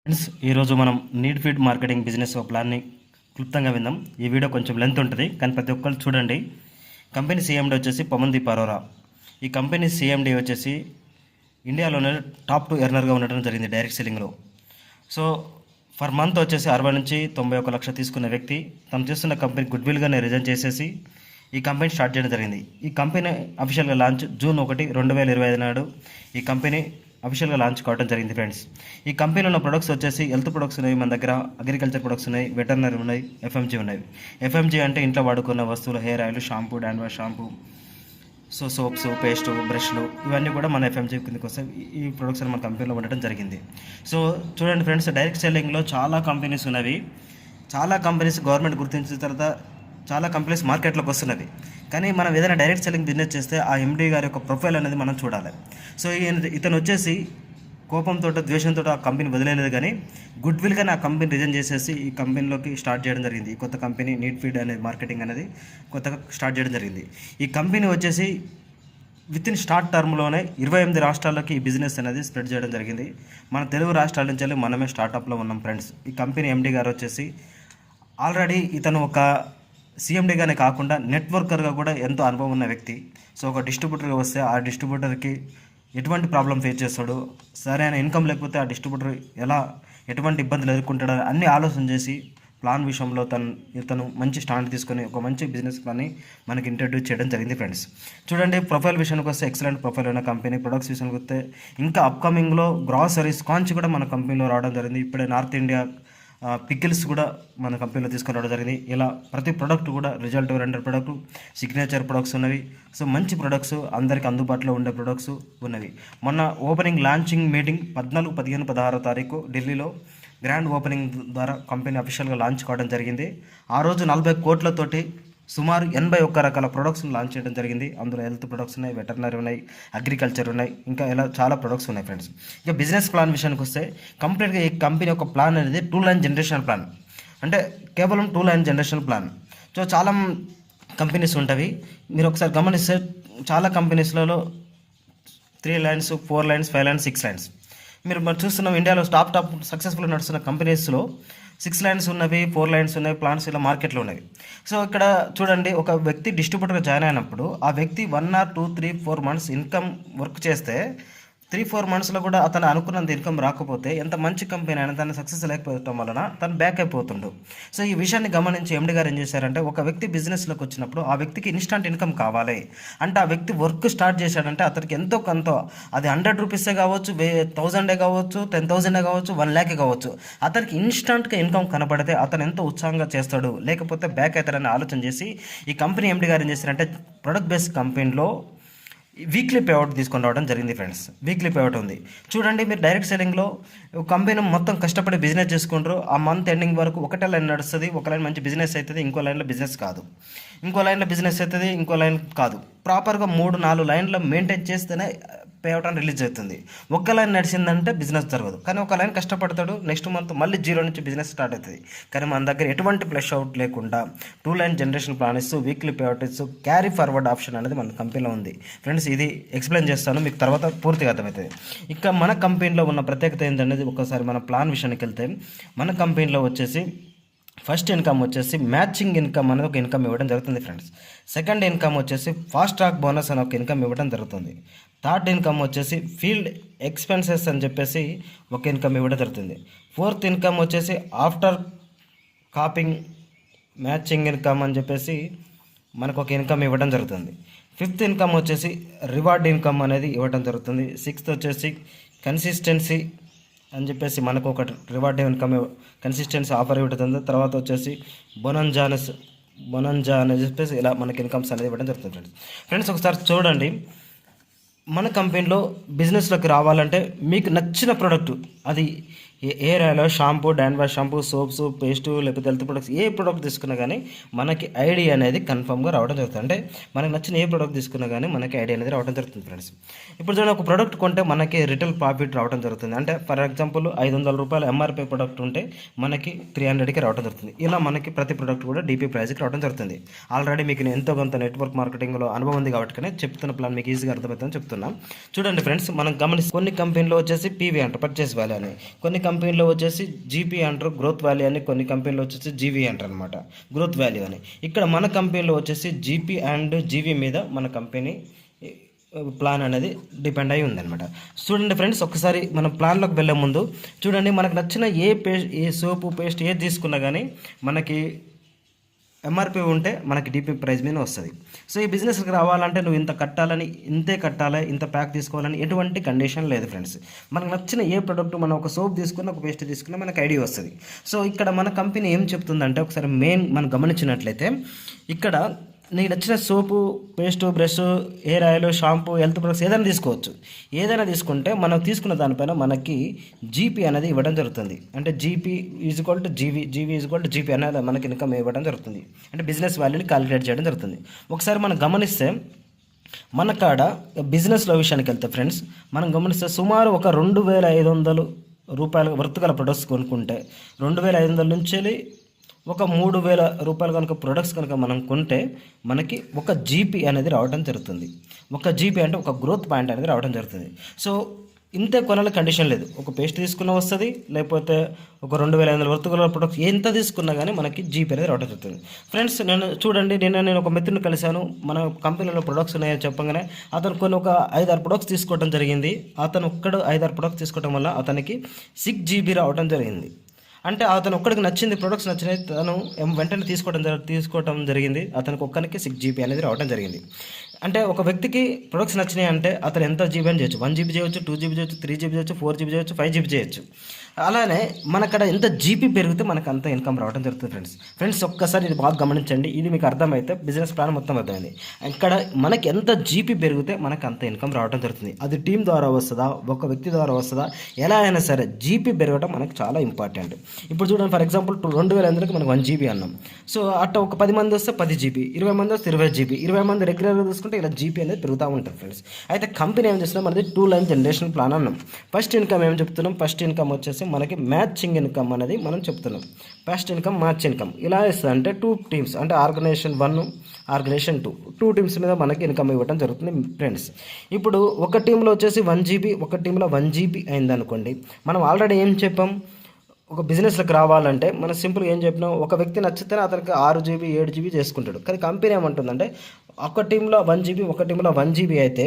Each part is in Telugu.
ఫ్రెండ్స్, ఈరోజు మనం నీడ్ ఫీడ్ మార్కెటింగ్ బిజినెస్ ప్లాన్ని క్లుప్తంగా విందాం. ఈ వీడియో కొంచెం లెంత్ ఉంటుంది, కానీ ప్రతి ఒక్కరు చూడండి. కంపెనీ సీఎండీ వచ్చేసి పవన్దీప్ అరోరా. ఈ కంపెనీ సీఎండీ వచ్చేసి ఇండియాలోనే టాప్ 2 ఎర్నర్గా ఉండడం జరిగింది డైరెక్ట్ సెల్లింగ్లో. సో ఫర్ మంత్ వచ్చేసి 60 నుంచి 91 లక్షలు తీసుకున్న వ్యక్తి తను చేస్తున్న కంపెనీ గుడ్విల్గానే రిజైన్ చేసేసి ఈ కంపెనీ స్టార్ట్ చేయడం జరిగింది. ఈ కంపెనీ అఫీషియల్గా లాంచ్ జూన్ 1, 2025 నాడు ఈ కంపెనీ అఫీషియల్గా లాంచ్ కావడం జరిగింది. ఫ్రెండ్స్, ఈ కంపెనీలో ఉన్న ప్రొడక్ట్స్ వచ్చేసి హెల్త్ ప్రొడక్ట్స్ ఉన్నాయి, మన దగ్గర అగ్రికల్చర్ ప్రొడక్ట్స్ ఉన్నాయి, వెటర్నరీ ఉన్నాయి, ఎఫ్ఎంజీ ఉన్నాయి. ఎఫ్ఎంజీ అంటే ఇంట్లో వాడుకున్న వస్తువులు, hair oil, shampoo, hand wash shampoo, soaps, paste, బ్రష్లు, ఇవన్నీ కూడా మన ఎఫ్ఎంజీ కిందకి వస్తాయి. ఈ ప్రొడక్ట్స్ మన కంపెనీలో ఉండటం జరిగింది. సో చూడండి ఫ్రెండ్స్, డైరెక్ట్ సెల్లింగ్లో చాలా కంపెనీస్ ఉన్నవి. చాలా కంపెనీస్ గవర్నమెంట్ గుర్తించిన తర్వాత చాలా కంపెనీస్ మార్కెట్లోకి వస్తున్నవి. కానీ మనం ఏదైనా డైరెక్ట్ సెల్లింగ్ బిజినెస్ చేస్తే ఆ ఎండీ గారి యొక్క ప్రొఫైల్ అనేది మనం చూడాలి. సో ఇతను వచ్చేసి కోపంతో, ద్వేషంతో ఆ కంపెనీ వదిలేదు, కానీ గుడ్విల్గానే ఆ కంపెనీ రిజైన్ చేసేసి ఈ కంపెనీలోకి స్టార్ట్ చేయడం జరిగింది. ఈ కొత్త కంపెనీ నీడ్ ఫీడ్ అనే మార్కెటింగ్ అనేది కొత్తగా స్టార్ట్ చేయడం జరిగింది. ఈ కంపెనీ వచ్చేసి వితిన్ షార్ట్ టర్మ్లోనే 28 రాష్ట్రాల్లోకి ఈ బిజినెస్ అనేది స్ప్రెడ్ చేయడం జరిగింది. మన తెలుగు రాష్ట్రాల నుంచి మనమే స్టార్టప్లో ఉన్నాం. ఫ్రెండ్స్, ఈ కంపెనీ ఎండీ గారు వచ్చేసి ఆల్రెడీ ఇతను ఒక సీఎండీగానే కాకుండా నెట్వర్కర్గా కూడా ఎంతో అనుభవం ఉన్న వ్యక్తి. సో ఒక డిస్ట్రిబ్యూటర్గా వస్తే ఆ డిస్ట్రిబ్యూటర్కి ఎటువంటి ప్రాబ్లం ఫేస్ చేస్తాడు, సరైన ఇన్కమ్ లేకపోతే ఆ డిస్ట్రిబ్యూటర్ ఎటువంటి ఇబ్బందులు ఎదుర్కొంటాడో అన్నీ ఆలోచన చేసి ప్లాన్ విషయంలో ఇతను మంచి స్టాండ్ తీసుకొని ఒక మంచి బిజినెస్ ప్లాన్ని మనకి ఇంట్రడ్యూస్ చేయడం జరిగింది. ఫ్రెండ్స్, చూడండి, ప్రొఫైల్ విషయానికి వస్తే ఎక్సలెంట్ ప్రొఫైల్ ఉన్న కంపెనీ. ప్రొడక్ట్స్ విషయానికి వస్తే ఇంకా అప్కమింగ్లో గ్రాసరీస్ కాంచి కూడా మన కంపెనీలో రావడం జరిగింది. ఇప్పుడే నార్త్ ఇండియా పికిల్స్ కూడా మన కంపెనీలో తీసుకొని రావడం జరిగింది. ఇలా ప్రతి ప్రోడక్ట్ కూడా result oriented product, signature products ఉన్నవి. సో మంచి ప్రొడక్ట్స్, అందరికీ అందుబాటులో ఉండే ప్రొడక్ట్స్ ఉన్నవి. మొన్న ఓపెనింగ్ లాంచింగ్ మీటింగ్ 14, 15, 16 తారీఖు ఢిల్లీలో గ్రాండ్ ఓపెనింగ్ ద్వారా కంపెనీ అఫీషియల్గా లాంచ్ కావడం జరిగింది. ఆ రోజు 40 కోట్లతోటి సుమారు 81 రకాల ప్రొడక్ట్స్ని లాంచ్ చేయడం జరిగింది. అందులో హెల్త్ ప్రొడక్ట్స్ ఉన్నాయి, వెటర్నరీ ఉన్నాయి, అగ్రికల్చర్ ఉన్నాయి, ఇంకా ఇలా చాలా ప్రొడక్ట్స్ ఉన్నాయి. ఫ్రెండ్స్, ఇక బిజినెస్ ప్లాన్ విషయానికి వస్తే కంప్లీట్గా ఈ కంపెనీ యొక్క ప్లాన్ అనేది 2 లైన్ జనరేషన్ ప్లాన్, అంటే కేవలం 2 లైన్ జనరేషన్ ప్లాన్. సో చాలా కంపెనీస్ ఉంటవి. మీరు ఒకసారి గమనిస్తే చాలా కంపెనీస్లలో 3 లైన్స్, 4 లైన్స్, 5 లైన్స్, 6 లైన్స్. మీరు చూస్తున్నాం ఇండియాలో టాప్ సక్సెస్ఫుల్ నడుస్తున్న కంపెనీస్లో 6 లైన్స్ ఉన్నవి, 4 లైన్స్ ఉన్నాయి, ప్లాన్స్ ఇలా మార్కెట్లో ఉన్నవి. సో ఇక్కడ చూడండి, ఒక వ్యక్తి డిస్ట్రిబ్యూటర్గా జాయిన్ అయినప్పుడు ఆ వ్యక్తి 1 or 2, 3, 4 మంత్స్ ఇన్కమ్ వర్క్ చేస్తే 3-4 మంత్స్లో కూడా అతను అనుకున్నంత ఇన్కమ్ రాకపోతే ఎంత మంచి కంపెనీ అయినా తను సక్సెస్ లేకపోవడం వలన తను బ్యాక్ అయిపోతుండు. సో ఈ విషయాన్ని గమనించి ఎండి గారు ఏం చేశారంటే, ఒక వ్యక్తి బిజినెస్లోకి వచ్చినప్పుడు ఆ వ్యక్తికి ఇన్స్టంట్ ఇన్కమ్ కావాలి అంటే ఆ వ్యక్తి వర్క్ స్టార్ట్ చేశాడంటే అతనికి ఎంతో కొంత, అది 100 రూపీసే కావచ్చు, 1000 కావచ్చు, 10,000 కావచ్చు, 1 lakh కావచ్చు, అతనికి ఇన్స్టంట్గా ఇన్కమ్ కనపడితే అతను ఎంతో ఉత్సాహంగా చేస్తాడు, లేకపోతే బ్యాక్ అవుతాడని ఆలోచన చేసి ఈ కంపెనీ ఎండి గారు ఏం చేశారంటే ప్రొడక్ట్ బేస్డ్ కంపెనీలో వీక్లీ పేఅవుట్ తీసుకొని రావడం జరిగింది. ఫ్రెండ్స్, వీక్లీ పేఅవుట్ ఉంది. చూడండి, మీరు డైరెక్ట్ సెల్లింగ్లో కంపెనీ మొత్తం కష్టపడి బిజినెస్ చేసుకుంటారు. ఆ మంత్ ఎండింగ్ వరకు ఒకటే లైన్ నడుస్తుంది. ఒక లైన్ మంచి బిజినెస్ అవుతుంది, ఇంకో లైన్లో బిజినెస్ కాదు, ఇంకో లైన్లో బిజినెస్ అవుతుంది, ఇంకో లైన్ కాదు. ప్రాపర్గా 3-4 లైన్లో మెయింటైన్ చేస్తేనే పేఅవుట్ అని రిలీజ్ అవుతుంది. ఒక్క లైన్ నడిచిందంటే బిజినెస్ జరగదు. కానీ ఒక లైన్ కష్టపడతాడు, నెక్స్ట్ మంత్ మళ్ళీ 0 నుంచి బిజినెస్ స్టార్ట్ అవుతుంది. కానీ మన దగ్గర ఎటువంటి ఫ్లష్ అవుట్ లేకుండా 2 లైన్ జనరేషన్ ప్లాన్ ఇస్తూ వీక్లీ పేఅవుట్ ఇస్తూ క్యారీ ఫార్వర్డ్ ఆప్షన్ అనేది మన కంపెనీలో ఉంది. ఫ్రెండ్స్, ఇది ఎక్స్ప్లెయిన్ చేస్తాను, మీకు తర్వాత పూర్తిగా అర్థమవుతుంది. ఇక మన కంపెనీలో ఉన్న ప్రత్యేకత ఏంటనేది ఒకసారి మన ప్లాన్ విషయానికి వెళ్తే, మన కంపెనీలో వచ్చేసి ఫస్ట్ ఇన్కమ్ వచ్చేసి మ్యాచింగ్ ఇన్కమ్ అనేది ఒక ఇన్కమ్ ఇవ్వడం జరుగుతుంది. ఫ్రెండ్స్, సెకండ్ ఇన్కమ్ వచ్చేసి ఫాస్ట్ ట్రాక్ బోనస్ అని ఒక ఇన్కమ్ ఇవ్వడం జరుగుతుంది. థర్డ్ ఇన్కమ్ వచ్చేసి ఫీల్డ్ ఎక్స్పెన్సెస్ అని చెప్పేసి ఒక ఇన్కమ్ ఇవ్వడం జరుగుతుంది. ఫోర్త్ ఇన్కమ్ వచ్చేసి ఆఫ్టర్ కాపింగ్ మ్యాచింగ్ ఇన్కమ్ అని చెప్పేసి మనకు ఒక ఇన్కమ్ ఇవ్వడం జరుగుతుంది. ఫిఫ్త్ ఇన్కమ్ వచ్చేసి రివార్డ్ ఇన్కమ్ అనేది ఇవ్వడం జరుగుతుంది. సిక్స్త్ వచ్చేసి కన్సిస్టెన్సీ అని చెప్పేసి మనకు ఒక రివార్డ్ ఇన్కమ్ కన్సిస్టెన్సీ ఆఫర్ ఇవ్వడం. తర్వాత వచ్చేసి బొనంజా అని చెప్పేసి ఇలా మనకి ఇన్కమ్స్ అనేది ఇవ్వడం జరుగుతుంది. ఫ్రెండ్స్, ఒకసారి చూడండి, మన కంపెనీలో బిజినెస్లోకి రావాలంటే మీకు నచ్చిన ప్రోడక్ట్, అది hair oil, shampoo, hand wash shampoo, soaps, paste, లేకపోతే హెల్త్ ప్రొడక్ట్స్, ఏ ప్రోడక్ట్ తీసుకున్నా కానీ మనకి ఐడి అనేది కన్ఫర్మ్గా రావడం జరుగుతుంది. అంటే మనకు నచ్చిన ఏ ప్రోడక్ట్ తీసుకున్నా కానీ మనకి ఐడి అనేది రావడం జరుగుతుంది. ఫ్రెండ్స్, ఇప్పుడు చూడండి, ఒక ప్రోడక్ట్ కొంటే మనకి రిటైల్ ప్రాఫిట్ రావడం జరుగుతుంది. అంటే ఫర్ ఎగ్జాంపుల్ 500 రూపాయలు ఎంఆర్పీ ప్రోడక్ట్ ఉంటే మనకి 300కి రావడం జరుగుతుంది. ఇలా మనకి ప్రతి ప్రోడక్ట్ కూడా డీపీ ప్రైస్కి రావడం జరుగుతుంది. ఆల్రెడీ మీకు ఎంతో కొంత నెట్వర్క్ మార్కెటింగ్లో అనుభవం ఉంది కాబట్టి చెప్తున్న ప్లాన్ మీకు ఈజీగా అర్థమవుతుందని చెప్తున్నాం. చూడండి ఫ్రెండ్స్, మనం గమనిస్తే కొన్ని కంపెనీలో వచ్చేసి పీవీ అంట, పర్చేస్ వాల్యూ అని, కొన్ని కంపెనీలో వచ్చేసి జీపీ అంటారు, గ్రోత్ వాల్యూ అని. కొన్ని కంపెనీలో వచ్చేసి జీవీ అంటారు అనమాట, గ్రోత్ వాల్యూ అని. ఇక్కడ మన కంపెనీలో వచ్చేసి జీపీ అండ్ జీవీ మీద మన కంపెనీ ప్లాన్ అనేది డిపెండ్ అయి ఉందన్నమాట. చూడండి ఫ్రెండ్స్, ఒకసారి మనం ప్లాన్లోకి వెళ్ళే ముందు చూడండి, మనకు నచ్చిన ఏ సోపు పేస్ట్ ఏది తీసుకున్నా కానీ మనకి ఎంఆర్పి ఉంటే మనకి డిపి ప్రైస్ మీద వస్తుంది. సో ఈ బిజినెస్కి రావాలంటే నువ్వు ఇంత కట్టాలని, ఇంతే కట్టాలి, ఇంత ప్యాక్ తీసుకోవాలని ఎటువంటి కండిషన్ లేదు ఫ్రెండ్స్. మనకు నచ్చిన ఏ ప్రోడక్ట్, మనం ఒక సోప్ తీసుకున్న, ఒక పేస్ట్ తీసుకున్న మనకు ఐడియా వస్తుంది. సో ఇక్కడ మన కంపెనీ ఏం చెప్తుందంటే, ఒకసారి మెయిన్ మనం గమనించినట్లయితే, ఇక్కడ నీకు నచ్చిన soap, paste, brush, hair oil, shampoo, health products ఏదైనా తీసుకోవచ్చు. ఏదైనా తీసుకుంటే మనం తీసుకున్న దానిపైన మనకి జీపీ అనేది ఇవ్వడం జరుగుతుంది. అంటే జీపీ = జీవీ = జీపీ అనేది మనకి ఇన్కమ్ ఇవ్వడం జరుగుతుంది. అంటే బిజినెస్ వాల్యూని క్యాలిక్యులేట్ చేయడం జరుగుతుంది. ఒకసారి మనం గమనిస్తే, మన కాడ బిజినెస్లో విషయానికి వెళ్తే ఫ్రెండ్స్, మనం గమనిస్తే సుమారు ఒక 2500 రూపాయల వర్త్ గల ప్రొడక్ట్స్ కొనుక్కుంటే, 2500 నుంచి ఒక 3000 రూపాయలు కనుక ప్రొడక్ట్స్ కనుక మనం కొంటే మనకి ఒక జీపీ అనేది రావడం జరుగుతుంది. ఒక జీపీ అంటే ఒక గ్రోత్ పాయింట్ అనేది రావడం జరుగుతుంది. సో ఇంతే కొనాలి కండిషన్ లేదు. ఒక పేస్ట్ తీసుకున్న వస్తుంది, లేకపోతే ఒక 2500 వర్త్ గల ప్రొడక్ట్స్ ఎంత తీసుకున్నా కానీ మనకి జీపీ అనేది రావడం జరుగుతుంది. ఫ్రెండ్స్, చూడండి, నేను ఒక మిత్రుని కలిశాను. మన కంపెనీలో ప్రొడక్ట్స్ ఉన్నాయని చెప్పగానే అతను కొన్ని ఒక 5-6 ప్రొడక్ట్స్ తీసుకోవడం జరిగింది. అతను 5-6 ప్రొడక్ట్స్ తీసుకోవడం వల్ల అతనికి 6 GB రావడం జరిగింది. అంటే అతను ఒక్కడికి నచ్చింది, ప్రొడక్ట్స్ నచ్చినాయి, తను వెంటనే తీసుకోవడం జరిగింది. అతనికి ఒక్కరికి 6 GB అనేది రావడం జరిగింది. అంటే ఒక వ్యక్తికి ప్రొడక్ట్స్ నచ్చినాయి అంటే అతను ఎంత జీబీ అని చేయొచ్చు. 1 GB చేయొచ్చు, 2 GB చేయొచ్చు, 3 GB చేయొచ్చు, 4 GB చేయొచ్చు, 5 GB చేయొచ్చు. అలానే మనక్కడ ఎంత జీపీ పెరిగితే మనకు అంత ఇన్కమ్ రావడం జరుగుతుంది ఫ్రెండ్స్. ఒక్కసారి ఇది బాగా గమనించండి. ఇది మీకు అర్థమైతే బిజినెస్ ప్లాన్ మొత్తం అర్థమైంది. ఇక్కడ మనకి ఎంత జీపీ పెరిగితే మనకు అంత ఇన్కమ్ రావడం జరుగుతుంది. అది టీం ద్వారా వస్తుందా, ఒక వ్యక్తి ద్వారా వస్తుందా, ఎలా అయినా సరే జీపీ పెరగడం మనకు చాలా ఇంపార్టెంట్. ఇప్పుడు చూడండి, ఫర్ ఎగ్జాంపుల్ 2500కి మనకు 1 GB అన్నాం. సో అట్లా ఒక 10 మంది వస్తే 10 GB, 20 మంది వస్తే 20 GB, 20 మంది రెగ్యులర్గా తీసుకుంటే ఇలా జీపీ అనేది పెరుగుతూ ఉంటుంది ఫ్రెండ్స్. అయితే కంపెనీ ఏం చేస్తున్నాం, మనది 2 లైన్ జనరేషన్ ప్లాన్ అన్నాం. ఫస్ట్ ఇన్కమ్ ఏం చెప్తున్నాం, ఫస్ట్ ఇన్కమ్ వచ్చేసి మనకి మ్యాచింగ్ ఇన్కమ్ అనేది మనం చెప్తున్నాం. ఫస్ట్ ఇన్కమ్, మ్యాచ్ ఇన్కమ్ ఇలా ఇస్తుంది. అంటే 2 టీమ్స్, అంటే ఆర్గనైజేషన్ 1, ఆర్గనైజేషన్ 2 టీమ్స్ మీద మనకి ఇన్కమ్ ఇవ్వడం జరుగుతుంది ఫ్రెండ్స్. ఇప్పుడు ఒక టీంలో వచ్చేసి 1 GB, ఒక టీంలో 1 GB అయిందనుకోండి. మనం ఆల్రెడీ ఏం చెప్పాం, ఒక బిజినెస్లోకి రావాలంటే మనం సింపుల్గా ఏం చెప్పినాం, ఒక వ్యక్తి నచ్చితేనే అతనికి 6 GB 7 GB చేసుకుంటాడు. కానీ కంపెనీ ఏమంటుందంటే, ఒక టీంలో 1 GB, ఒక టీంలో 1 GB అయితే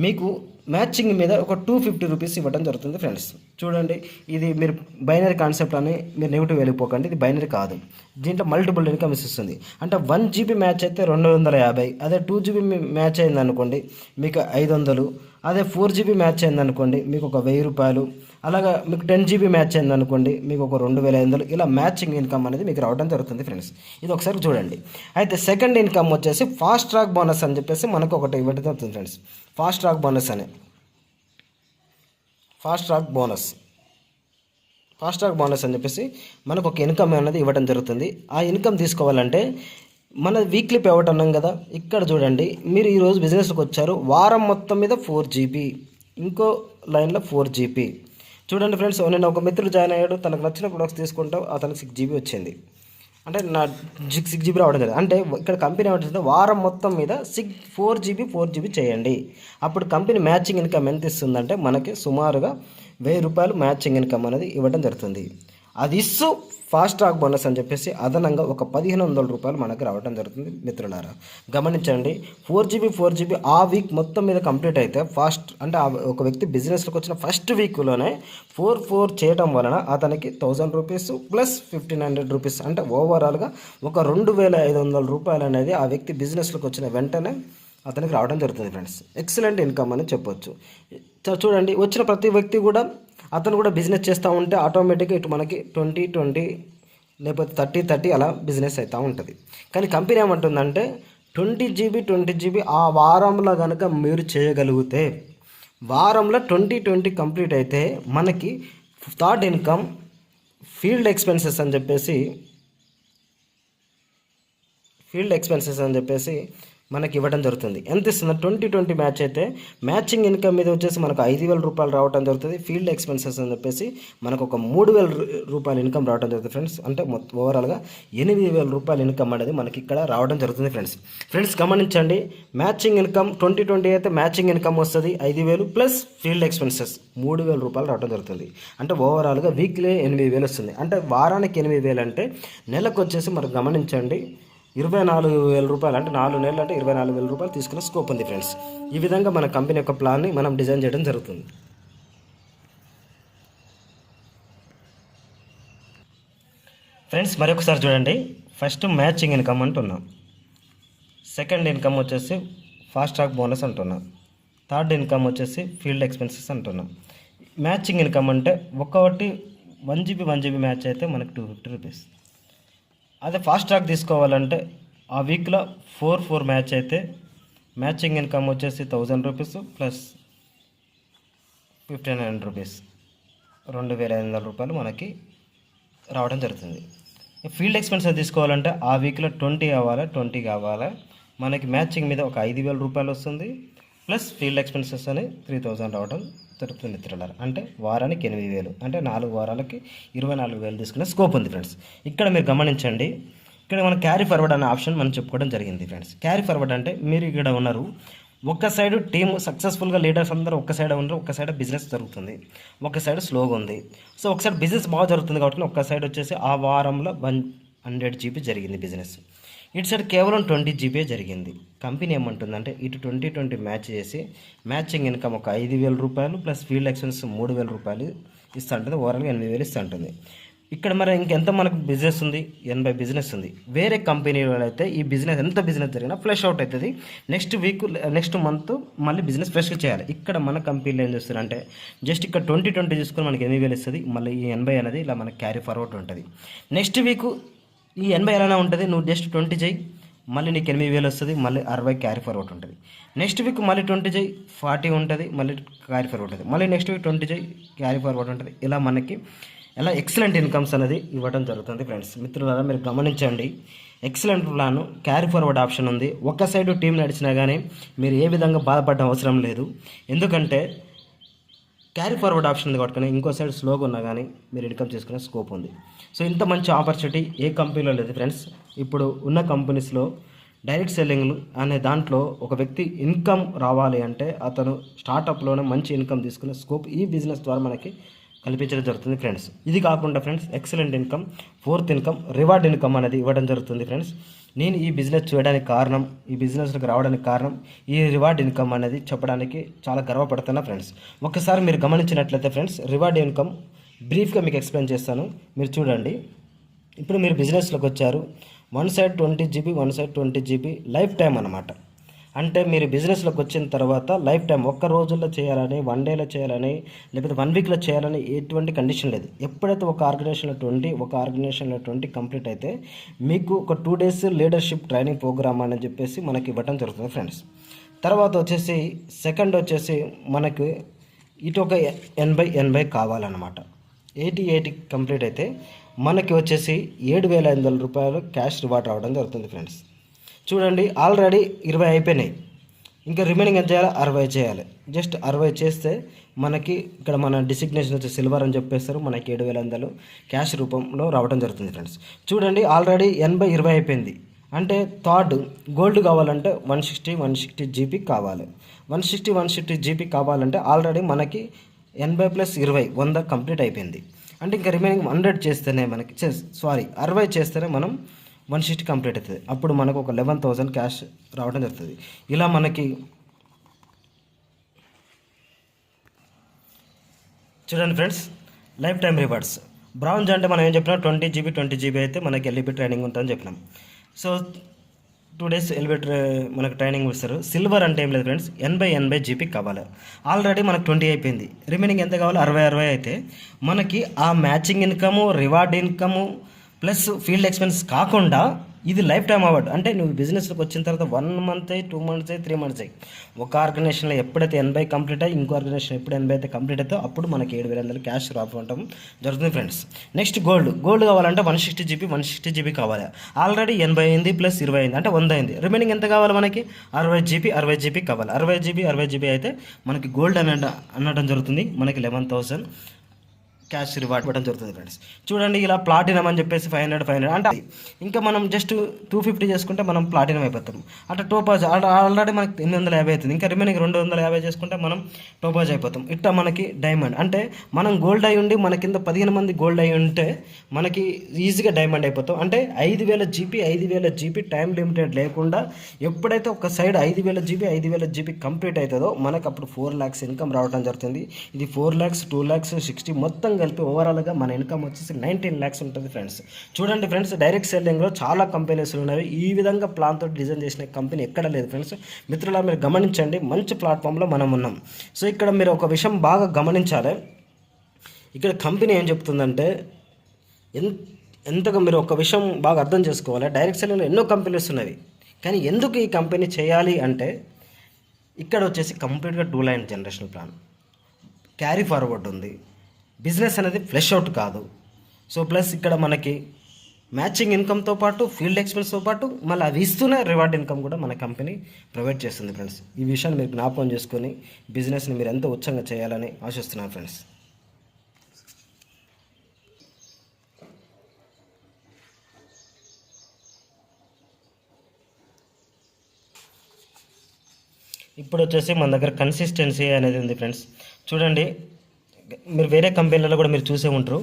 మీకు మ్యాచింగ్ మీద ఒక 250 రూపీస్ ఇవ్వడం జరుగుతుంది ఫ్రెండ్స్. చూడండి, ఇది మీరు బైనరీ కాన్సెప్ట్ అని మీరు నెగిటివ్ వెళ్ళిపోకండి. ఇది బైనరీ కాదు, దీంట్లో మల్టిపుల్ ఇన్కమ్ ఇస్తుంది. అంటే 1 GB మ్యాచ్ అయితే 250, అదే 2 GB మ్యాచ్ అయింది అనుకోండి మీకు 500, అదే 4 GB మ్యాచ్ అయింది అనుకోండి మీకు ఒక 1000 రూపాయలు, అలాగా మీకు 10 GB మ్యాచ్ అయింది అనుకోండి మీకు ఒక 2500. ఇలా మ్యాచింగ్ ఇన్కమ్ అనేది మీకు రావడం జరుగుతుంది ఫ్రెండ్స్. ఇది ఒకసారి చూడండి. అయితే సెకండ్ ఇన్కమ్ వచ్చేసి ఫాస్ట్ ట్రాక్ బోనస్ అని చెప్పేసి మనకు ఒకటి ఇవ్వడం జరుగుతుంది ఫ్రెండ్స్. ఫాస్ట్ ట్రాక్ బోనస్ అని చెప్పేసి మనకు ఒక ఇన్కమ్ అనేది ఇవ్వడం జరుగుతుంది. ఆ ఇన్కమ్ తీసుకోవాలంటే మన వీక్లీ పేఅవుట్ అన్నాం కదా, ఇక్కడ చూడండి, మీరు ఈరోజు బిజినెస్కి వచ్చారు, వారం మొత్తం మీద 4 GB, ఇంకో లైన్లో 4 GB. చూడండి ఫ్రెండ్స్, నేను ఒక మిత్రుడు జాయిన్ అయ్యాడు, తనకు నచ్చిన ప్రొడక్ట్స్ తీసుకుంటా, అతనికి 6 GB వచ్చింది. అంటే నా 6 GB రావడం జరిగింది. అంటే ఇక్కడ కంపెనీ ఏమంటుంది, వారం మొత్తం మీద 4 GB చేయండి. అప్పుడు కంపెనీ మ్యాచింగ్ ఇన్కమ్ ఎంత ఇస్తుందంటే మనకి సుమారుగా 1000 రూపాయలు మ్యాచింగ్ ఇన్కమ్ అనేది ఇవ్వడం జరుగుతుంది. అది ఇస్తూ ఫాస్ట్ ట్రాక్ బోనస్ అని చెప్పేసి అదనంగా ఒక 1500 రూపాయలు మనకు రావడం జరుగుతుంది మిత్రులారా. గమనించండి, 4 GB ఆ వీక్ మొత్తం మీద కంప్లీట్ అయితే ఫాస్ట్, అంటే ఒక వ్యక్తి బిజినెస్లోకి వచ్చిన ఫస్ట్ వీక్లోనే 4 చేయడం వలన అతనికి 1000 రూపీస్ ప్లస్ 1500 రూపీస్, అంటే ఓవరాల్గా ఒక 2500 రూపాయలు అనేది ఆ వ్యక్తి బిజినెస్లోకి వచ్చిన వెంటనే అతనికి రావడం జరుగుతుంది ఫ్రెండ్స్. ఎక్సలెంట్ ఇన్కమ్ అని చెప్పొచ్చు. చూడండి, వచ్చిన ప్రతి వ్యక్తి కూడా అతను కూడా బిజినెస్ చేస్తూ ఉంటే ఆటోమేటిక్గా ఇటు మనకి 20 లేకపోతే 30 అలా బిజినెస్ అవుతూ ఉంటుంది. కానీ కంపెనీ ఏమంటుందంటే 20 GB ఆ వారంలో కనుక మీరు చేయగలిగితే, వారంలో 20 కంప్లీట్ అయితే మనకి థర్డ్ ఇన్కమ్ ఫీల్డ్ ఎక్స్పెన్సెస్ అని చెప్పేసి మనకి ఇవ్వడం జరుగుతుంది. ఎంత ఇస్తుంది? 20-20 మ్యాచ్ అయితే మ్యాచింగ్ ఇన్కమ్ మీద వచ్చేసి మనకు 5,000 రూపాయలు రావడం జరుగుతుంది. ఫీల్డ్ ఎక్స్పెన్సెస్ అని చెప్పేసి మనకు ఒక 3,000 రూపాయలు ఇన్కమ్ రావడం జరుగుతుంది ఫ్రెండ్స్. అంటే మొత్తం ఓవరాల్గా 8,000 రూపాయలు ఇన్కమ్ అనేది మనకి ఇక్కడ రావడం జరుగుతుంది ఫ్రెండ్స్ గమనించండి. మ్యాచింగ్ ఇన్కమ్ 20-20 అయితే మ్యాచింగ్ ఇన్కమ్ వస్తుంది 5,000 ప్లస్ ఫీల్డ్ ఎక్స్పెన్సెస్ 3,000 రూపాయలు రావడం జరుగుతుంది. అంటే ఓవరాల్గా వీక్లీ 8,000 వస్తుంది. అంటే వారానికి 8,000 అంటే నెలకు వచ్చేసి మనకు గమనించండి 24,000 రూపాయలు. అంటే 4 నెలలు అంటే 24,000 రూపాయలు తీసుకునే స్కోప్ ఉంది ఫ్రెండ్స్. ఈ విధంగా మన కంపెనీ యొక్క ప్లాన్ని మనం డిజైన్ చేయడం జరుగుతుంది. ఫ్రెండ్స్ మరొకసారి చూడండి. ఫస్ట్ మ్యాచింగ్ ఇన్కమ్ అంటున్నాం, సెకండ్ ఇన్కమ్ వచ్చేసి ఫాస్ట్ ట్రాక్ బోనస్ అంటున్నాం, థర్డ్ ఇన్కమ్ వచ్చేసి ఫీల్డ్ ఎక్స్పెన్సెస్ అంటున్నాం. మ్యాచింగ్ ఇన్కమ్ అంటే ఒక్కొక్కటి 1 GB మ్యాచ్ అయితే మనకు 250 రూపీస్. అదే ఫాస్ట్ ట్రాక్ తీసుకోవాలంటే ఆ వీక్లో 4 మ్యాచ్ అయితే మ్యాచింగ్ ఇన్కమ్ వచ్చేసి 1,000 రూపీస్ ప్లస్ 1,500 రూపీస్ 2,500 రూపాయలు మనకి రావడం జరుగుతుంది. ఫీల్డ్ ఎక్స్పెన్సెస్ తీసుకోవాలంటే ఆ వీక్లో 20 కావాలి మనకి మ్యాచింగ్ మీద ఒక 5,000 రూపాయలు వస్తుంది ప్లస్ ఫీల్డ్ ఎక్స్పెన్సెస్ అని 3,000 రావడం జరుగుతుంది మిత్రులారా. అంటే వారానికి 8,000 అంటే 4 వారాలకి 24,000 తీసుకునే స్కోప్ ఉంది ఫ్రెండ్స్. ఇక్కడ మీరు గమనించండి, ఇక్కడ మనం క్యారీ ఫార్వర్డ్ అనే ఆప్షన్ మనం చెప్పుకోవడం జరిగింది ఫ్రెండ్స్. క్యారీ ఫార్వర్డ్ అంటే మీరు ఇక్కడ ఉన్నారు, ఒక సైడ్ టీమ్ సక్సెస్ఫుల్గా లీడర్స్ అందరూ ఒక సైడ్ ఉన్నారు, ఒక సైడ్ బిజినెస్ జరుగుతుంది, ఒక సైడ్ స్లోగా ఉంది. సో ఒక సైడ్ బిజినెస్ బాగా జరుగుతుంది కాబట్టి ఒక సైడ్ వచ్చేసి ఆ వారంలో 100 GB జరిగింది బిజినెస్, ఇటు సైడ్ కేవలం 20 GB జరిగింది. కంపెనీ ఏమంటుందంటే ఇటు 20-20 మ్యాచ్ చేసి మ్యాచింగ్ ఇన్కమ్ ఒక 5,000 రూపాయలు ప్లస్ ఫీల్డ్ ఎక్స్పెన్స్ 3,000 రూపాయలు ఇస్తూ ఉంటుంది. ఓవరాల్గా 8,000 ఇస్తూ ఉంటుంది. ఇక్కడ మరి ఇంకెంత మనకు బిజినెస్ ఉంది? 80 బిజినెస్ ఉంది. వేరే కంపెనీలో అయితే ఈ బిజినెస్ ఎంత బిజినెస్ జరిగినా ఫ్లెష్ అవుట్ అవుతుంది. నెక్స్ట్ మంత్ మళ్ళీ బిజినెస్ ఫ్రెష్గా చేయాలి. ఇక్కడ మన కంపెనీలో ఏం చేస్తారంటే జస్ట్ ఇక్కడ 20-20 తీసుకొని మనకి 8,000 ఇస్తుంది. మళ్ళీ ఈ 80 అనేది ఇలా మనకి క్యారీ ఫార్వర్డ్ ఉంటుంది. నెక్స్ట్ వీక్ ఈ 80 ఎలానే ఉంటుంది, నువ్వు జస్ట్ 20 చేయి మళ్ళీ నీకు 8,000 వస్తుంది, మళ్ళీ 60 క్యారీ ఫార్వర్డ్ ఉంటుంది. నెక్స్ట్ వీక్ మళ్ళీ 20 చేయి 40 ఉంటుంది, మళ్ళీ క్యారీ ఫార్వర్డ్ ఉంటుంది. మళ్ళీ నెక్స్ట్ వీక్ 20 చేయి క్యారీ ఫార్వర్డ్ ఉంటుంది. ఇలా మనకి ఎలా ఎక్సలెంట్ ఇన్కమ్స్ అనేది ఇవ్వడం జరుగుతుంది ఫ్రెండ్స్. మిత్రులారా మీరు గమనించండి, excellent plan carry forward option ఉంది. ఒక్క సైడ్ టీం నడిచినా కానీ మీరు ఏ విధంగా బాధపడడం అవసరం లేదు. ఎందుకంటే క్యారీ ఫార్వర్డ్ ఆప్షన్ ఉంది కాబట్టి ఇంకో సైడ్ స్లోగా ఉన్నా కానీ మీరు ఇన్కమ్ చేసుకునే స్కోప్ ఉంది. సో ఇంత మంచి ఆపర్చునిటీ ఏ కంపెనీలో లేదు ఫ్రెండ్స్. ఇప్పుడు ఉన్న కంపెనీస్లో డైరెక్ట్ సెల్లింగ్లు అనే దాంట్లో ఒక వ్యక్తి ఇన్కమ్ రావాలి అంటే అతను స్టార్టప్లోనే మంచి ఇన్కమ్ తీసుకునే స్కోప్ ఈ బిజినెస్ ద్వారా మనకి కల్పించడం జరుగుతుంది ఫ్రెండ్స్. ఇది కాకుండా friends excellent income, fourth income, reward income అనేది ఇవ్వడం జరుగుతుంది ఫ్రెండ్స్. నేను ఈ బిజినెస్ చేయడానికి కారణం, ఈ బిజినెస్లోకి రావడానికి కారణం, ఈ రివార్డ్ ఇన్కమ్ అనేది చెప్పడానికి చాలా గర్వపడుతున్నా ఫ్రెండ్స్. ఒకసారి మీరు గమనించినట్లయితే ఫ్రెండ్స్ రివార్డ్ ఇన్కమ్ బ్రీఫ్గా మీకు ఎక్స్ప్లెయిన్ చేస్తాను, మీరు చూడండి. ఇప్పుడు మీరు బిజినెస్లోకి వచ్చారు, 1 side 20 GB 1 side 20 GB life time అన్నమాట. అంటే మీరు బిజినెస్లోకి వచ్చిన తర్వాత లైఫ్ టైం ఒక్క రోజుల్లో చేయాలని, 1 డేలో చేయాలని, లేకపోతే 1 వీక్లో చేయాలని ఎటువంటి కండిషన్ లేదు. ఎప్పుడైతే ఒక ఆర్గనైజేషన్లో 20 కంప్లీట్ అయితే మీకు ఒక 2 days లీడర్షిప్ ట్రైనింగ్ ప్రోగ్రామ్ అని చెప్పేసి మనకి ఇవ్వడం జరుగుతుంది ఫ్రెండ్స్. తర్వాత వచ్చేసి సెకండ్ వచ్చేసి మనకు ఇటు ఒక 80 కావాలన్నమాట. 80 కంప్లీట్ అయితే మనకి వచ్చేసి 7,500 రూపాయలు క్యాష్ రివార్డ్ రావడం జరుగుతుంది ఫ్రెండ్స్. చూడండి ఆల్రెడీ 20 అయిపోయినాయి, ఇంకా రిమైనింగ్ ఎంత చేయాలి? 60 చేయాలి. జస్ట్ 60 చేస్తే మనకి ఇక్కడ మన డిసిగ్నేషన్ వచ్చి సిల్వర్ అని చెప్పేస్తారు, మనకి 7,500 క్యాష్ రూపంలో రావడం జరుగుతుంది ఫ్రెండ్స్. చూడండి ఆల్రెడీ 80-20 అయిపోయింది. అంటే థర్డ్ గోల్డ్ కావాలంటే 160 GB కావాలి. 160 GB కావాలంటే ఆల్రెడీ మనకి 80 + 20 100 కంప్లీట్ అయిపోయింది. అంటే ఇంకా రిమైనింగ్ 100 చేస్తేనే మనకి 60 చేస్తేనే మనం 160 కంప్లీట్ అవుతుంది. అప్పుడు మనకు ఒక 11,000 క్యాష్ రావడం జరుగుతుంది. ఇలా మనకి చూడండి friends life time rewards. Bronze అంటే మనం ఏం చెప్పినాం, 20 GB అయితే మనకి ఎల్ఈబి ట్రైనింగ్ ఉంటుందని చెప్పినాం. సో 2 days ఎలివేటర్ మనకు ట్రైనింగ్ ఇస్తారు. సిల్వర్ అంటే ఏం లేదు ఫ్రెండ్స్, 80 GB కావాలి. ఆల్రెడీ మనకు 20 అయిపోయింది, రిమైనింగ్ ఎంత కావాలి? 60 అయితే మనకి ఆ matching income, reward income plus field expense కాకుండా ఇది లైఫ్ టైం అవార్డు. అంటే నువ్వు బిజినెస్లోకి వచ్చిన తర్వాత 1 మంత్ అయ్యి 2 మంత్స్ అయ్యి 3 మంత్స్ అయ్యి ఒక ఆర్గనైజేషన్లో ఎప్పుడైతే 80 కంప్లీట్ అయ్యి ఇంకో ఆర్గనైజేషన్ ఎప్పుడు 80 అయితే కంప్లీట్ అవుతుందో అప్పుడు మనకి 7,500 క్యాష్ రావటం జరుగుతుంది ఫ్రెండ్స్. నెక్స్ట్ గోల్డ్ కావాలంటే 160 GB కావాలి. ఆల్రెడీ 80 అయింది ప్లస్ 20 అయింది అంటే 100 అయింది. రిమైనింగ్ ఎంత కావాలి మనకి 60 GB కావాలి. 60 GB అయితే మనకి గోల్డ్ అనడం జరుగుతుంది. మనకి 11,000 క్యాష్ రివార్డ్ ఇవ్వడం జరుగుతుంది ఫ్రెండ్స్. చూడండి ఇలా ప్లాటినం అని చెప్పేసి 500 అంటే ఇంకా మనం జస్ట్ 250 చేసుకుంటే మనం ప్లాటినం అయిపోతాం. అట్లా టోపాజ్ ఆల్రెడీ మనకి 850 అవుతుంది. ఇంకా రిమైనింగ్ 250 చేసుకుంటే మనం టోపాజ్ అయిపోతాం. ఇట్లా మనకి డైమండ్ అంటే మనం గోల్డ్ అయి ఉండి మన కింద 15 మంది గోల్డ్ అయి ఉంటే మనకి ఈజీగా డైమండ్ అయిపోతాం. అంటే 5,000 GB టైం లిమిటెడ్ లేకుండా ఎప్పుడైతే ఒక సైడ్ 5,000 GB కంప్లీట్ అవుతుందో మనకు అప్పుడు 4 lakhs ఇన్కమ్ రావడం జరుగుతుంది. ఇది 4 lakhs 2 lakhs 60 మొత్తం కలిపి ఓవరాల్గా మన ఇన్కమ్ వచ్చేసి 19 lakhs ఉంటుంది ఫ్రెండ్స్. చూడండి ఫ్రెండ్స్, డైరెక్ట్ సెల్లింగ్లో చాలా కంపెనీస్ ఉన్నాయి. ఈ విధంగా ప్లాన్తో డిజైన్ చేసిన కంపెనీ ఎక్కడ లేదు ఫ్రెండ్స్. మిత్రులా మీరు గమనించండి, మంచి ప్లాట్ఫామ్లో మనం ఉన్నాం. సో ఇక్కడ మీరు ఒక విషయం బాగా గమనించాలి. ఇక్కడ కంపెనీ ఏం చెప్తుందంటే ఎంతగా మీరు ఒక విషయం బాగా అర్థం చేసుకోవాలి. డైరెక్ట్ సెల్లింగ్లో ఎన్నో కంపెనీస్ ఉన్నవి, కానీ ఎందుకు ఈ కంపెనీ చేయాలి అంటే ఇక్కడ వచ్చేసి కంప్లీట్గా 2 line generation plan, carry forward ఉంది. బిజినెస్ అనేది ఫ్లెష్ అవుట్ కాదు. సో ప్లస్ ఇక్కడ మనకి మ్యాచింగ్ ఇన్కమ్తో పాటు ఫీల్డ్ ఎక్స్పెన్స్తో పాటు మళ్ళీ అవి ఇస్తూనే రివార్డ్ ఇన్కమ్ కూడా మన కంపెనీ ప్రొవైడ్ చేస్తుంది ఫ్రెండ్స్. ఈ విషయాన్ని మీరు జ్ఞాపకం చేసుకొని బిజినెస్ని మీరు ఎంతో ఉత్సాహంగా చేయాలని ఆశిస్తున్నాను ఫ్రెండ్స్. ఇప్పుడు వచ్చేసి మన దగ్గర కన్సిస్టెన్సీ అనేది ఉంది ఫ్రెండ్స్. చూడండి, మీరు వేరే కంపెనీలలో కూడా మీరు చూసే ఉంటారు.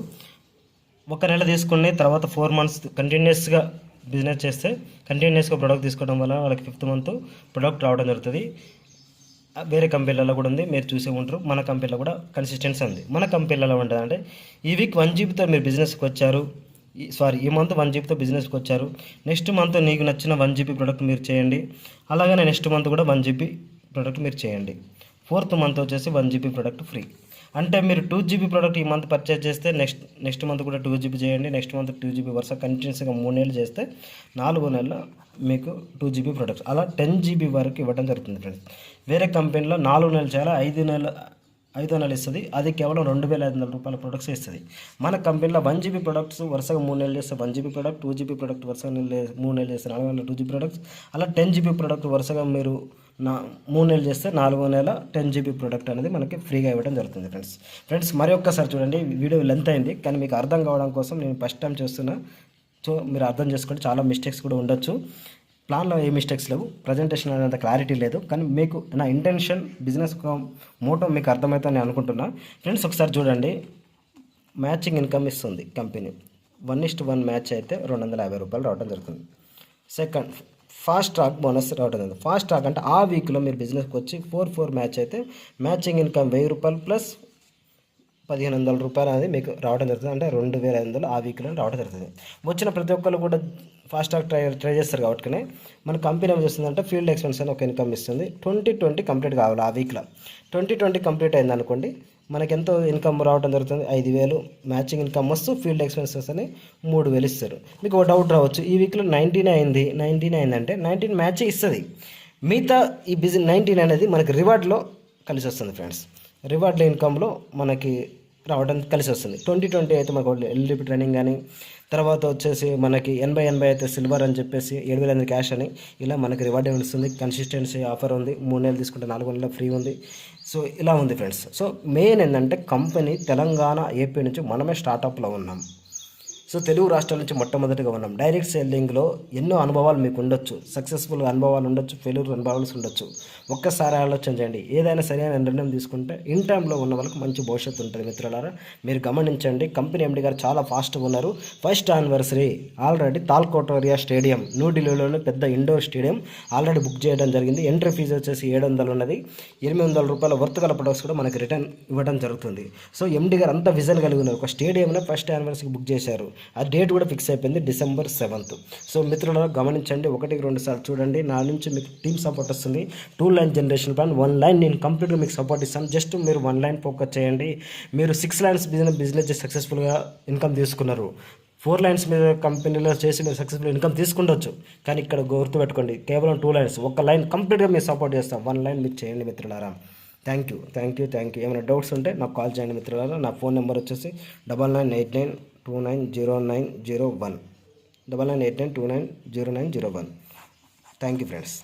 ఒక నెల తీసుకుని తర్వాత 4 months కంటిన్యూస్గా బిజినెస్ చేస్తే కంటిన్యూస్గా ప్రోడక్ట్ తీసుకోవడం వల్ల వాళ్ళకి 5th month ప్రోడక్ట్ రావడం జరుగుతుంది. వేరే కంపెనీలలో కూడా ఉంది, మీరు చూసే ఉంటారు. మన కంపెనీలో కూడా కన్సిస్టెన్సీ ఉంది. మన కంపెనీలలో ఉంటుంది అంటే ఈ వీక్ 1 GBతో మీరు బిజినెస్కి వచ్చారు, ఈ మంత్ 1 GBతో బిజినెస్కి వచ్చారు. నెక్స్ట్ మంత్ నీకు నచ్చిన 1 GB ప్రోడక్ట్ మీరు చేయండి. అలాగనే నెక్స్ట్ మంత్ కూడా 1 GB ప్రోడక్ట్ మీరు చేయండి. 4th month వచ్చేసి 1 GB ప్రోడక్ట్ ఫ్రీ. అంటే మీరు 2 GB ప్రోడక్ట్ ఈ మంత్ పర్చేజ్ చేస్తే నెక్స్ట్ మంత్ కూడా 2 GB చేయండి. నెక్స్ట్ మంత్ 2 GB వరుస కంటిన్యూస్గా 3 నెలలు చేస్తే 4 నెలలు మీకు 2 GB ప్రోడక్ట్స్ అలా 10 GB వరకు ఇవ్వడం జరుగుతుంది ఫ్రెండ్స్. వేరే కంపెనీలో 4 నెలలు చేయాలి, 5 నెలలు ఇస్తుంది. అది కేవలం 2,500 రూపాయల ప్రొడక్ట్స్ ఇస్తుంది. మన కంపెనీలో 1 GB ప్రొడక్ట్స్ వరుసగా 3 నెలలు చేస్తే 1 GB ప్రోడక్ట్, 2 GB ప్రోడక్ట్ వరుసగా 3 నెలలు చేస్తే 4 నెలలు 2 GB ప్రొడక్ట్స్, అలా 10 GB ప్రోడక్ట్ వరుసగా మీరు 3 నెలలు చేస్తే 4 నెలల 10 GB ప్రోడక్ట్ అనేది మనకి ఫ్రీగా ఇవ్వడం జరుగుతుంది ఫ్రెండ్స్. మరి ఒక్కసారి చూడండి, వీడియో లెంత్ అయింది కానీ మీకు అర్థం కావడం కోసం నేను ఫస్ట్ టైం చేస్తున్నా. సో మీరు అర్థం చేసుకుంటే చాలా మిస్టేక్స్ కూడా ఉండొచ్చు. ప్లాన్లో ఏ మిస్టేక్స్ లేవు, ప్రజెంటేషన్ అనేంత క్లారిటీ లేదు, కానీ మీకు నా ఇంటెన్షన్ బిజినెస్ మోటో మీకు అర్థమవుతుందని నేను అనుకుంటున్నా ఫ్రెండ్స్. ఒకసారి చూడండి, మ్యాచింగ్ ఇన్కమ్ ఇస్తుంది కంపెనీ. 1:1 మ్యాచ్ అయితే 250 రూపాయలు రావడం జరుగుతుంది. సెకండ్, ఫాస్ట్ ట్రాక్ బోనస్ రావడం జరుగుతుంది. ఫాస్ట్ ట్రాక్ అంటే ఆ వీక్లో మీరు బిజినెస్కి వచ్చి 4 మ్యాచ్ అయితే మ్యాచింగ్ ఇన్కమ్ 1000 రూపాయలు ప్లస్ 1,500 రూపాయలు అనేది మీకు రావడం జరుగుతుంది. అంటే 2,500 ఆ వీక్లో రావడం జరుగుతుంది. వచ్చిన ప్రతి ఒక్కరు కూడా ఫాస్ట్ ట్రాక్ ట్రై చేస్తారు కాబట్టి మన కంపెనీ ఏం చేస్తుందంటే ఫీల్డ్ ఎక్స్పెన్స్ అని ఒక ఇన్కమ్ ఇస్తుంది. 2020 కంప్లీట్ కావాలి. ఆ వీక్లో 2020 కంప్లీట్ అయింది అనుకోండి, మనకి ఎంతో ఇన్కమ్ రావడం జరుగుతుంది. 5,000 మ్యాచింగ్ ఇన్కమ్ వస్తూ ఫీల్డ్ ఎక్స్పెన్సెస్ అని 3,000 ఇస్తారు. మీకు ఒక డౌట్ రావచ్చు, ఈ వీక్లో 19 అయిందంటే 19 మ్యాచ్ ఇస్తుంది. మిగతా ఈ 19 అనేది మనకి రివార్డ్లో కలిసి వస్తుంది ఫ్రెండ్స్. రివార్డ్లో ఇన్కంలో మనకి రావడం కలిసి వస్తుంది. 2020 అయితే మనకు ఎల్డిపి ట్రైనింగ్ కానీ, తర్వాత వచ్చేసి మనకి 80 అయితే సిల్వర్ అని చెప్పేసి 7,500 క్యాష్ అని ఇలా మనకి రివార్డ్ వస్తుంది. కన్సిస్టెన్సీ ఆఫర్ ఉంది. 3 నెలలు తీసుకుంటే 4 నెలల ఫ్రీ ఉంది. సో ఇలా ఉంది ఫ్రెండ్స్. సో మెయిన్ ఏంటంటే కంపెనీ తెలంగాణ, ఏపీ నుంచి మనమే స్టార్టప్లో ఉన్నాం. సో తెలుగు రాష్ట్రాల నుంచి మొట్టమొదటిగా ఉన్నాం. డైరెక్ట్ సెల్లింగ్లో ఎన్నో అనుభవాలు మీకు ఉండొచ్చు, సక్సెస్ఫుల్ అనుభవాలు ఉండొచ్చు, ఫెయిల్యూర్ అనుభవాలు ఉండొచ్చు. ఒక్కసారి ఆలోచన చేయండి, ఏదైనా సరైన నిర్ణయం తీసుకుంటే ఇన్ టైంలో ఉన్న వాళ్ళకి మంచి భవిష్యత్తు ఉంటుంది. మిత్రులారా మీరు గమనించండి, కంపెనీ ఎండి గారు చాలా ఫాస్ట్గా ఉన్నారు. ఫస్ట్ యానివర్సరీ ఆల్రెడీ తాల్కోటోరియా స్టేడియం న్యూఢిల్లీలోని పెద్ద ఇండోర్ స్టేడియం ఆల్రెడీ బుక్ చేయడం జరిగింది. ఎంట్రీ ఫీజు వచ్చేసి 700 ఉన్నది. 800 రూపాయల వర్త్ గల ప్రొడక్ట్స్ కూడా మనకి రిటర్న్ ఇవ్వడం జరుగుతుంది. సో ఎండి గారు అంత విజన్ కలిగి ఉన్నారు. ఒక స్టేడియంలో ఫస్ట్ యానివర్సరీకి బుక్ చేశారు. ఆ డేట్ కూడా ఫిక్స్ అయిపోయింది, December 7th. సో మిత్రులను గమనించండి, 1-2 సార్లు చూడండి. నా నుంచి మీకు టీమ్ సపోర్ట్ వస్తుంది. 2 line జనరేషన్ ప్లాన్, 1 line నేను కంప్లీట్గా మీకు సపోర్ట్ ఇస్తాను. జస్ట్ మీరు 1 line ఫోకస్ చేయండి. మీరు 6 lines బిజినెస్ చేసి సక్సెస్ఫుల్గా ఇన్కమ్ తీసుకున్నారు. 4 లైన్స్ మీద కంపెనీలో చేసి మీరు సక్సెస్ఫుల్ ఇన్కమ్ తీసుకుండొచ్చు. కానీ ఇక్కడ గుర్తుపెట్టుకోండి, కేవలం 2 లైన్స్, ఒక లైన్ కంప్లీట్గా మీరు సపోర్ట్ చేస్తాం, 1 లైన్ మీరు చేయండి మిత్రులారా. Thank you. ఏమైనా డౌట్స్ ఉంటే నాకు కాల్ చేయండి మిత్రులారా. నా ఫోన్ నెంబర్ వచ్చేసి 9989290901, 9989290901. Thank you friends.